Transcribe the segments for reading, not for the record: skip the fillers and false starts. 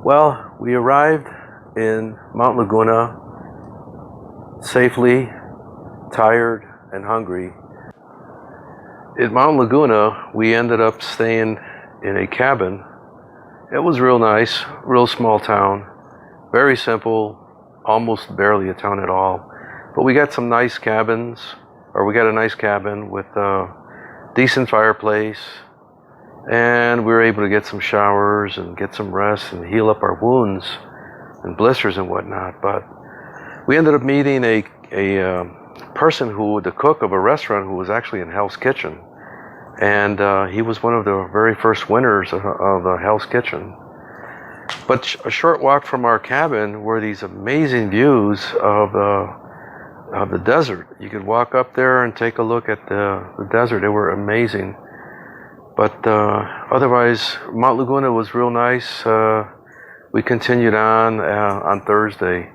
Well, we arrived in Mount Laguna safely, tired, and hungry. At Mount Laguna, we ended up staying in a cabin. It was real nice, real small town, very simple, almost barely a town at all. But we got some nice cabins, or we got a nice cabin with a decent fireplace, and we were able to get some showers and get some rest and heal up our wounds and blisters and whatnot. But we ended up meeting a person the cook of a restaurant who was actually in Hell's Kitchen. And he was one of the very first winners of the Hell's Kitchen. But a short walk from our cabin were these amazing views of the desert. You could walk up there and take a look at the desert. They were amazing. But otherwise, Mount Laguna was real nice. We continued on Thursday.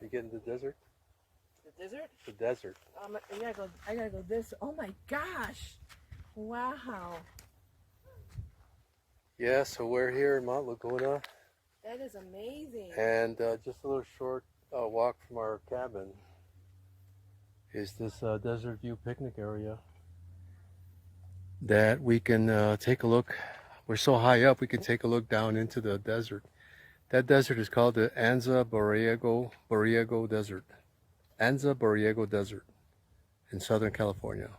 You get in the desert? The desert? The desert. I gotta go this. Oh my gosh! Wow. Yeah, so we're here in Mount Laguna. That is amazing. And just a little short walk from our cabin is this Desert View picnic area that we can take a look. We're so high up, we can take a look down into the desert. That desert is called the Borrego Desert. Borrego Desert in Southern California.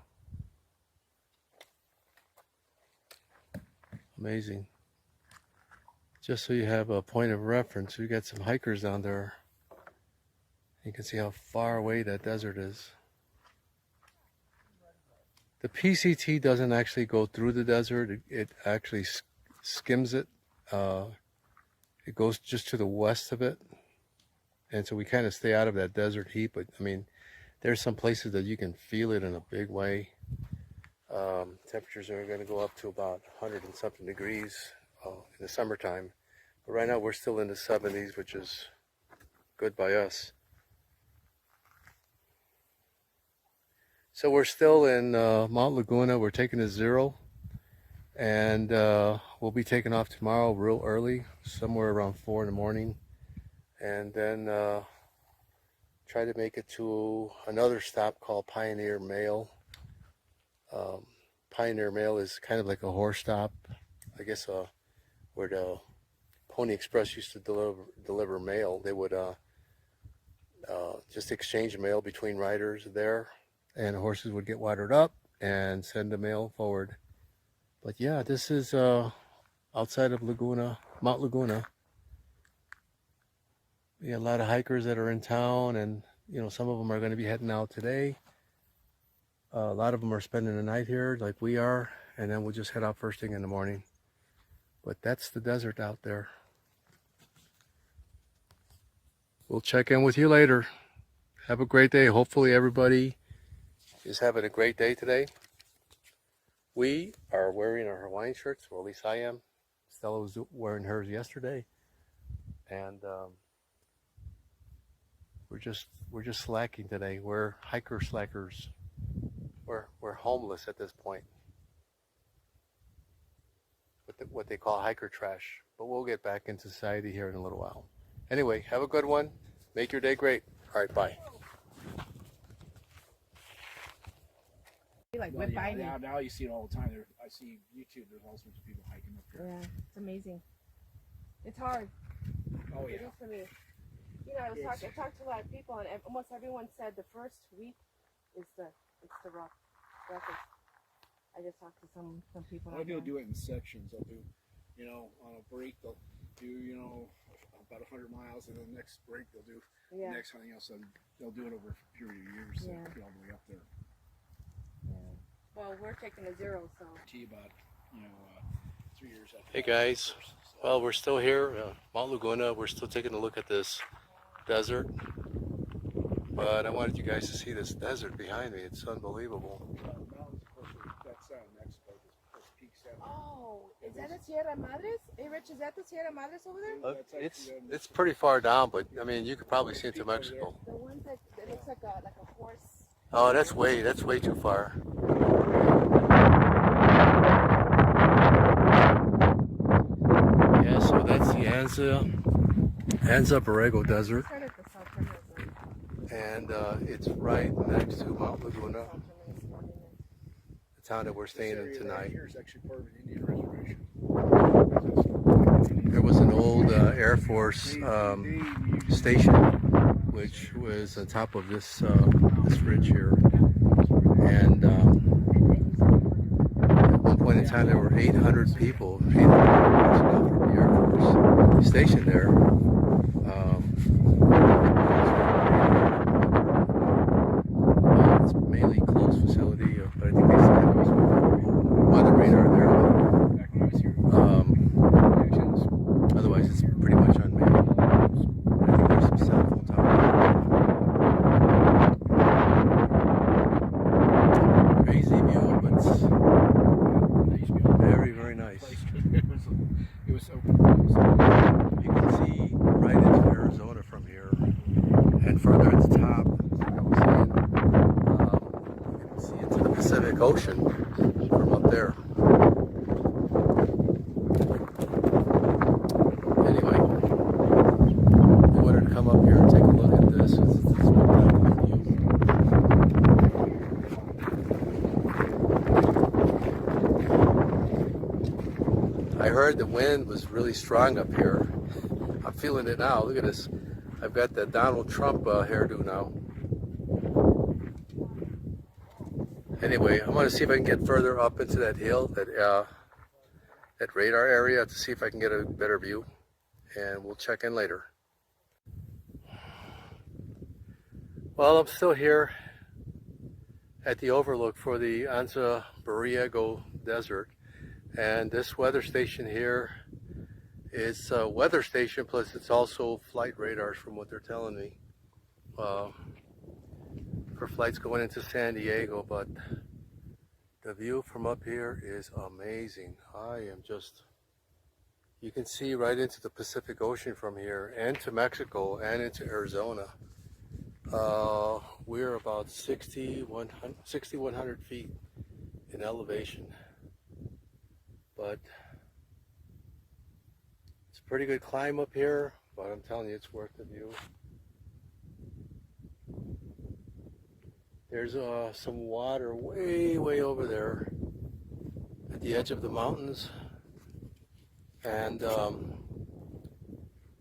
Amazing. Just so you have a point of reference, we got some hikers down there. You can see how far away that desert is. The PCT doesn't actually go through the desert. It actually skims it. It goes just to the west of it. And so we kind of stay out of that desert heat. But I mean, there's some places that you can feel it in a big way. Temperatures are going to go up to about 100 and something degrees in the summertime. But right now we're still in the 70s, which is good by us. So we're still in Mount Laguna. We're taking a zero. And we'll be taking off tomorrow real early, somewhere around 4 in the morning. And then try to make it to another stop called Pioneer Mail. Pioneer Mail is kind of like a horse stop, I guess, where the Pony Express used to deliver mail. They would just exchange mail between riders there, and horses would get watered up and send the mail forward. But yeah, this is outside of Laguna, Mount Laguna. We got a lot of hikers that are in town, and you know, some of them are going to be heading out today. A lot of them are spending the night here like we are, and then we'll just head out first thing in the morning. But that's the desert out there. We'll check in with you later. Have a great day. Hopefully everybody is having a great day today. We are wearing our Hawaiian shirts, or at least I am. Stella was wearing hers yesterday. And we're just slacking today. We're hiker slackers. We're homeless at this point. What they call hiker trash. But we'll get back in society here in a little while. Anyway, have a good one. Make your day great. All right, bye. Like Well, now you see it all the time. I see YouTube. There's all sorts of people hiking up here. Yeah, it's amazing. It's hard. Oh yeah. It is for me. You know, I talked to a lot of people, and almost everyone said the first week is the roughest. I just talked to some people. A lot of people do it in sections. They'll do, on a break they'll do, about 100 miles, and then the next break they'll do the next something else. And they'll do it over a period of years to get all the way up there. Yeah. Well, we're taking a zero, so. To you about, 2 years after. Hey guys, well, we're still here, Mount Laguna. We're still taking a look at this desert, but I wanted you guys to see this desert behind me. It's unbelievable. Mountains, of course, that's Mexico. This peak 7. Oh, is that the Sierra Madres? Hey, Rich, is that the Sierra Madres over there? It's pretty far down, but I mean, you could probably see into Mexico. The one that looks like a horse. Oh, that's way too far. Yeah, so that's the Anza Borrego Desert, and it's right next to Mount Laguna, the town that we're staying in tonight. Here is actually part of an Indian reservation. There was an old Air Force station, which was on top of this this ridge here, and at one point in time there were 800 people, 800 personnel from the Air Force stationed there. It's mainly closed facility, but I think they still have weather radar there. Back when I was here, Otherwise, it's pretty much unmanned. I think there's some cell phone towers. Crazy view, but it's very nice. it was so. You can see right into Arizona from here, and further at the top, like I was saying, you can see into the Pacific Ocean from up there. Anyway, I wanted to come up here and take a look at this. It's spectacular view. I heard the wind was really strong up here. I'm feeling it now. Look at this. I've got the Donald Trump hairdo now. Anyway, I'm going to see if I can get further up into that hill, that radar area, to see if I can get a better view. And we'll check in later. Well, I'm still here at the overlook for the Anza Borrego Desert. And this weather station here is a weather station, plus it's also flight radars from what they're telling me. For flights going into San Diego, but the view from up here is amazing. You can see right into the Pacific Ocean from here, and to Mexico, and into Arizona. We're about 6,100 feet in elevation, but it's a pretty good climb up here, but I'm telling you, it's worth the view. There's some water way over there at the edge of the mountains, and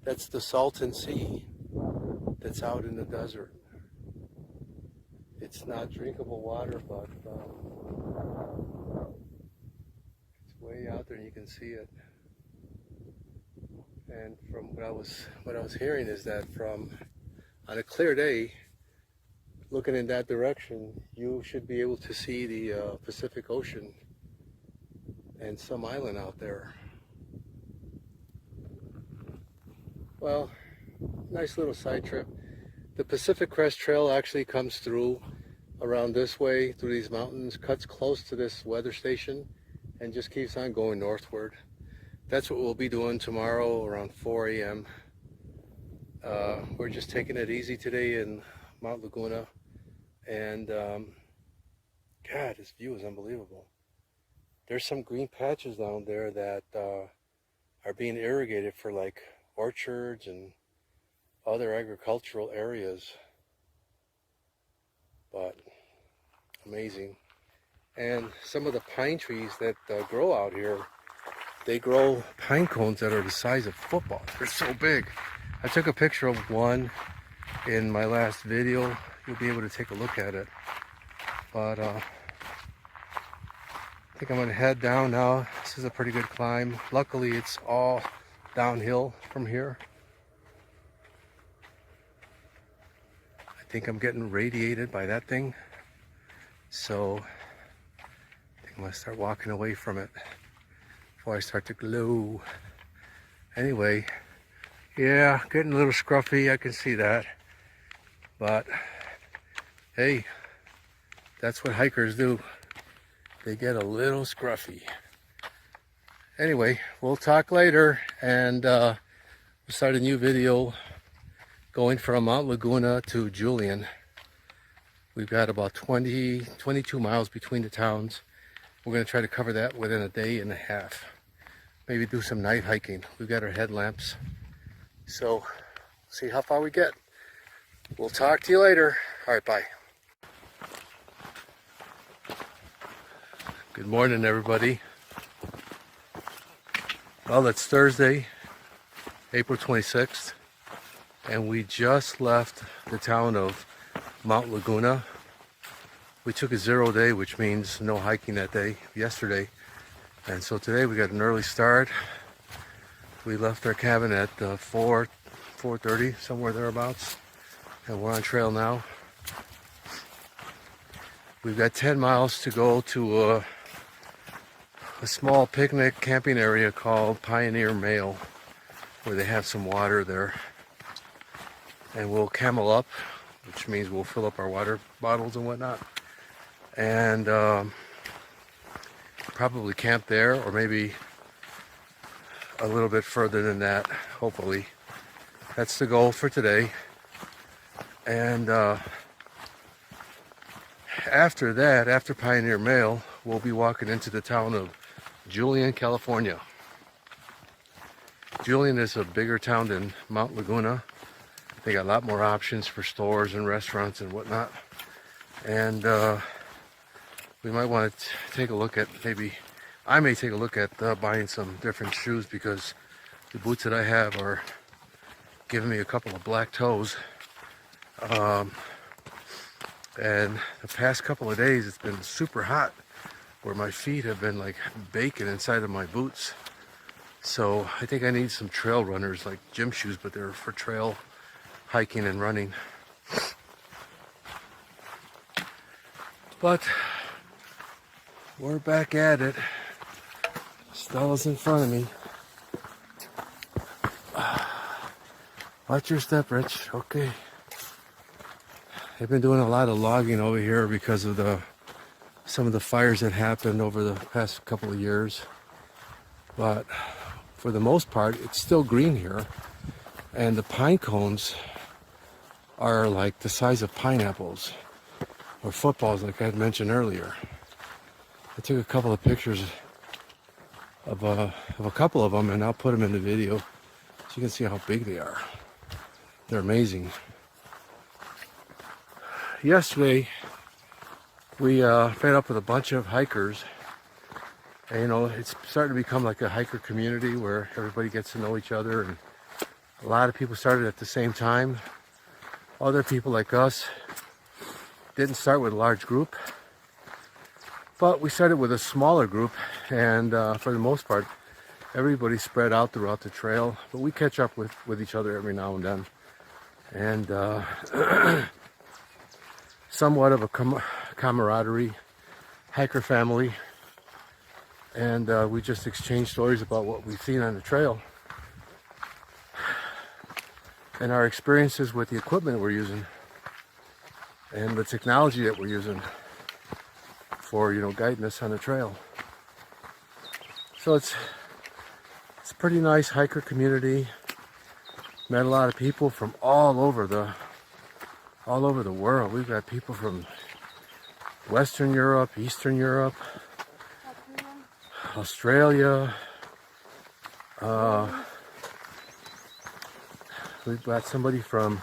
that's the Salton Sea that's out in the desert. It's not drinkable water, but it's way out there and you can see it. And from what I was hearing is that on a clear day, looking in that direction, you should be able to see the Pacific Ocean and some island out there. Well, nice little side trip. The Pacific Crest Trail actually comes through around this way, through these mountains, cuts close to this weather station, and just keeps on going northward. That's what we'll be doing tomorrow around 4 a.m. We're just taking it easy today in Mount Laguna. And God, this view is unbelievable. There's some green patches down there that are being irrigated for like orchards and other agricultural areas. But amazing. And some of the pine trees that grow out here, they grow pine cones that are the size of footballs. They're so big. I took a picture of one in my last video. You'll be able to take a look at it. But I think I'm gonna head down now. This is a pretty good climb. Luckily, it's all downhill from here. I think I'm getting radiated by that thing. So I think I'm gonna start walking away from it before I start to glow. Anyway, yeah, getting a little scruffy, I can see that. But hey, that's what hikers do. They get a little scruffy. Anyway, we'll talk later, and we'll start a new video going from Mount Laguna to Julian. We've got about 22 miles between the towns. We're going to try to cover that within a day and a half. Maybe do some night hiking. We've got our headlamps. So, see how far we get. We'll talk to you later. All right, bye. Good morning, everybody. Well, it's Thursday, April 26th, and we just left the town of Mount Laguna. We took a 0 day, which means no hiking that day, yesterday. And so today we got an early start. We left our cabin at 4:30, somewhere thereabouts. And we're on trail now. We've got 10 miles to go to a small picnic camping area called Pioneer Mail, where they have some water there. And we'll camel up, which means we'll fill up our water bottles and whatnot. And probably camp there, or maybe a little bit further than that, hopefully. That's the goal for today. And after that, after Pioneer Mail, we'll be walking into the town of Julian, California. Julian is a bigger town than Mount Laguna. They got a lot more options for stores and restaurants and whatnot. And we might want to take a look at, I may take a look at buying some different shoes, because the boots that I have are giving me a couple of black toes. And the past couple of days it's been super hot, where my feet have been like baking inside of my boots. So I think I need some trail runners, like gym shoes, but they're for trail hiking and running. But we're back at it. Stella's in front of me. Watch your step, Rich. Okay. They've been doing a lot of logging over here because of some of the fires that happened over the past couple of years. But for the most part, it's still green here. And the pine cones are like the size of pineapples or footballs, like I had mentioned earlier. I took a couple of pictures of a couple of them, and I'll put them in the video so you can see how big they are. They're amazing. Yesterday, we met up with a bunch of hikers. And, you know, it's starting to become like a hiker community where everybody gets to know each other, and a lot of people started at the same time. Other people like us didn't start with a large group, but we started with a smaller group, and for the most part, everybody spread out throughout the trail. But we catch up with each other every now and then, and somewhat of a camaraderie, hiker family, and we just exchange stories about what we've seen on the trail and our experiences with the equipment we're using and the technology that we're using for, you know, guiding us on the trail. So it's a pretty nice hiker community. Met a lot of people from all over the world. We've got people from Western Europe, Eastern Europe, Australia. We've got somebody from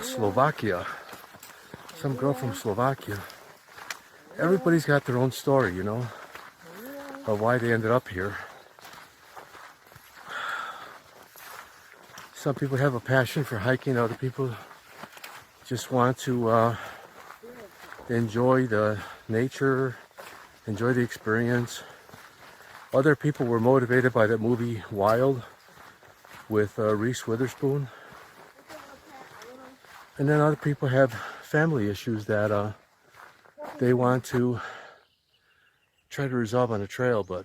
Slovakia. Some girl from Slovakia. Everybody's got their own story, you know, of why they ended up here. Some people have a passion for hiking. Other people just want to enjoy the nature, enjoy the experience. Other people were motivated by that movie Wild with Reese Witherspoon. And then other people have family issues that they want to try to resolve on the trail, but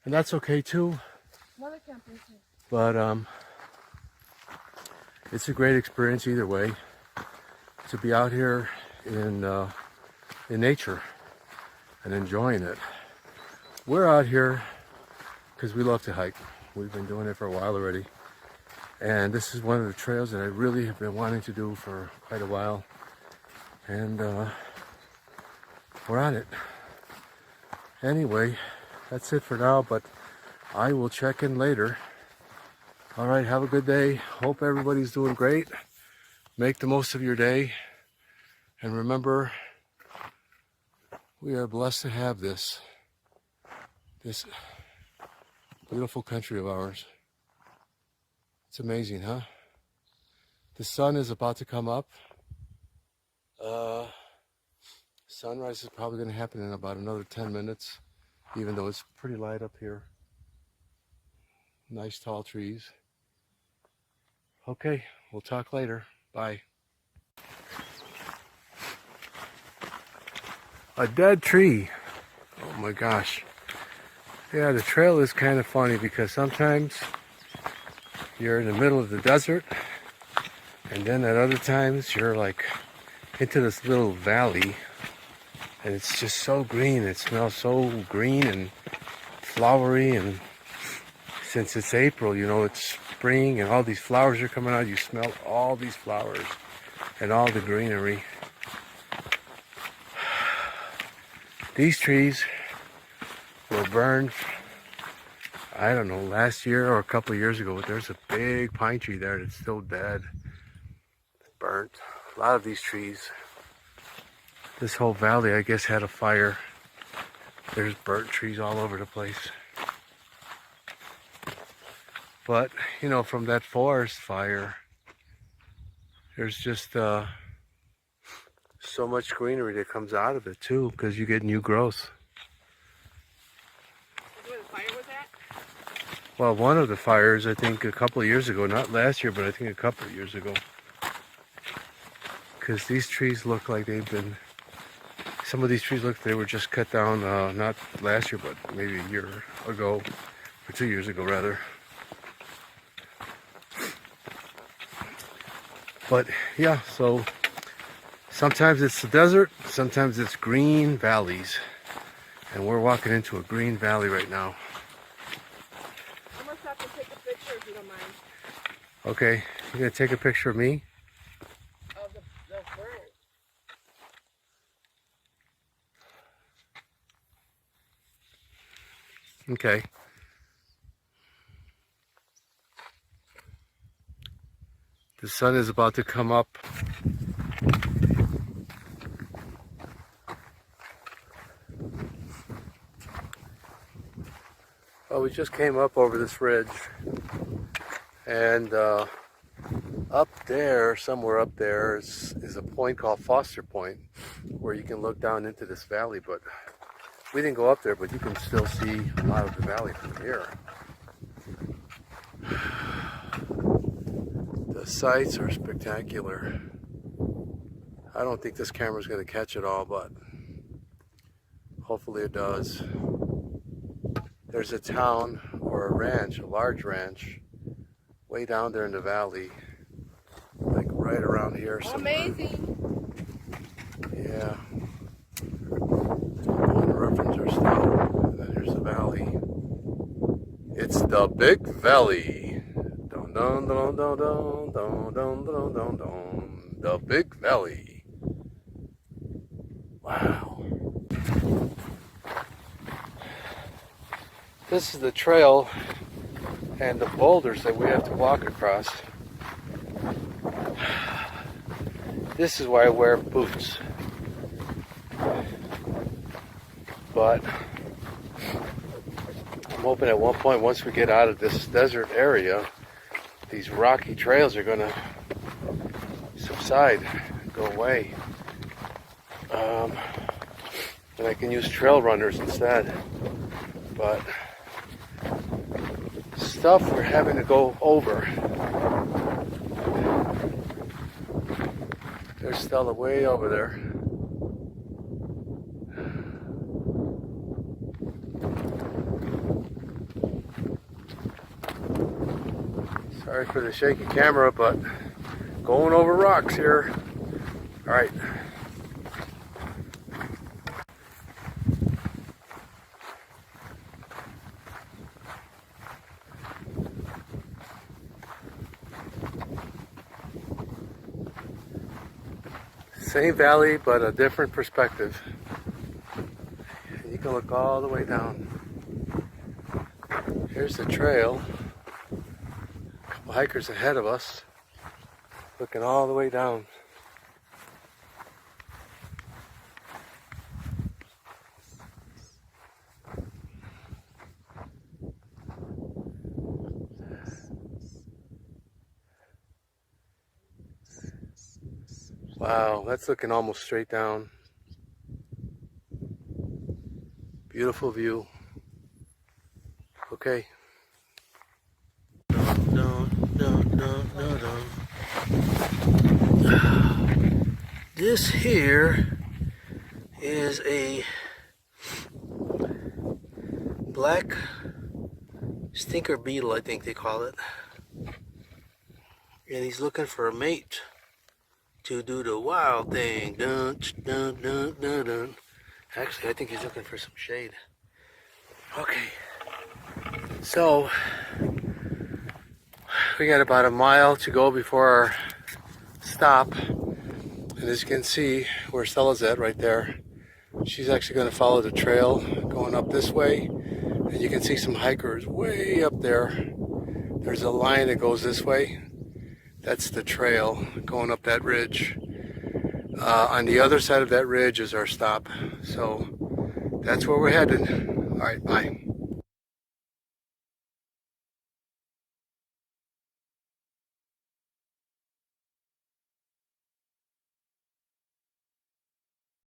And that's okay too. Another camping thing. But it's a great experience either way to be out here in nature and enjoying it. We're out here because we love to hike. We've been doing it for a while already. And this is one of the trails that I really have been wanting to do for quite a while. And we're on it. Anyway, that's it for now, but I will check in later. All right, have a good day. Hope everybody's doing great. Make the most of your day. And remember, we are blessed to have this beautiful country of ours. It's amazing, huh? The sun is about to come up. Sunrise is probably going to happen in about another 10 minutes, even though it's pretty light up here. Nice tall trees. Okay, we'll talk later. Bye. A dead tree. Oh my gosh. Yeah, the trail is kind of funny because sometimes you're in the middle of the desert, and then at other times you're like into this little valley, and it's just so green. It smells so green and flowery, and since it's April, you know, it's spring and all these flowers are coming out. You smell all these flowers and all the greenery. These trees were burned, I don't know, last year or a couple of years ago. There's a big pine tree there that's still dead. It's burnt. A lot of these trees, this whole valley, I guess, had a fire. There's burnt trees all over the place. But, you know, from that forest fire, there's just so much greenery that comes out of it too, because you get new growth. Is where the fire was at? Well, one of the fires, I think a couple of years ago, not last year, but I think a couple of years ago. Because these trees look like they've been, some of these trees look like they were just cut down, not last year, but maybe a year ago, or 2 years ago rather. But yeah, so sometimes it's the desert, sometimes it's green valleys. And we're walking into a green valley right now. I'm gonna stop to take a picture if you don't mind. Okay, you're gonna take a picture of me? Of the bird. Okay. The sun is about to come up. Well, we just came up over this ridge, and up there, somewhere up there, is a point called Foster Point, where you can look down into this valley. But we didn't go up there, but you can still see a lot of the valley from here. The sights are spectacular. I don't think this camera's going to catch it all, but hopefully it does. There's a town or a ranch, a large ranch, way down there in the valley, like right around here somewhere. Amazing. Yeah. The ribbons are still, and then there's the valley. It's the Big Valley. Dun dun dun dun dun dun dun dun dun dun. The Big Valley. Wow. This is the trail and the boulders that we have to walk across. This is why I wear boots. But I'm hoping at one point, once we get out of this desert area, these rocky trails are going to subside, go away. And I can use trail runners instead. But stuff we're having to go over. There's Stella way over there. Sorry for the shaky camera, but going over rocks here. All right. Same valley, but a different perspective. And you can look all the way down. Here's the trail. A couple hikers ahead of us, looking all the way down. Wow, that's looking almost straight down. Beautiful view. Okay. This here is a black stinker beetle, I think they call it. And he's looking for a mate to do the wild thing. Dun, dun, dun, dun, dun. Actually, I think he's looking for some shade. Okay. So, we got about a mile to go before our stop. And as you can see, where Stella's at right there, she's actually going to follow the trail going up this way. And you can see some hikers way up there. There's a line that goes this way. That's the trail going up that ridge. On the other side of that ridge is our stop. So that's where we're headed. All right, bye.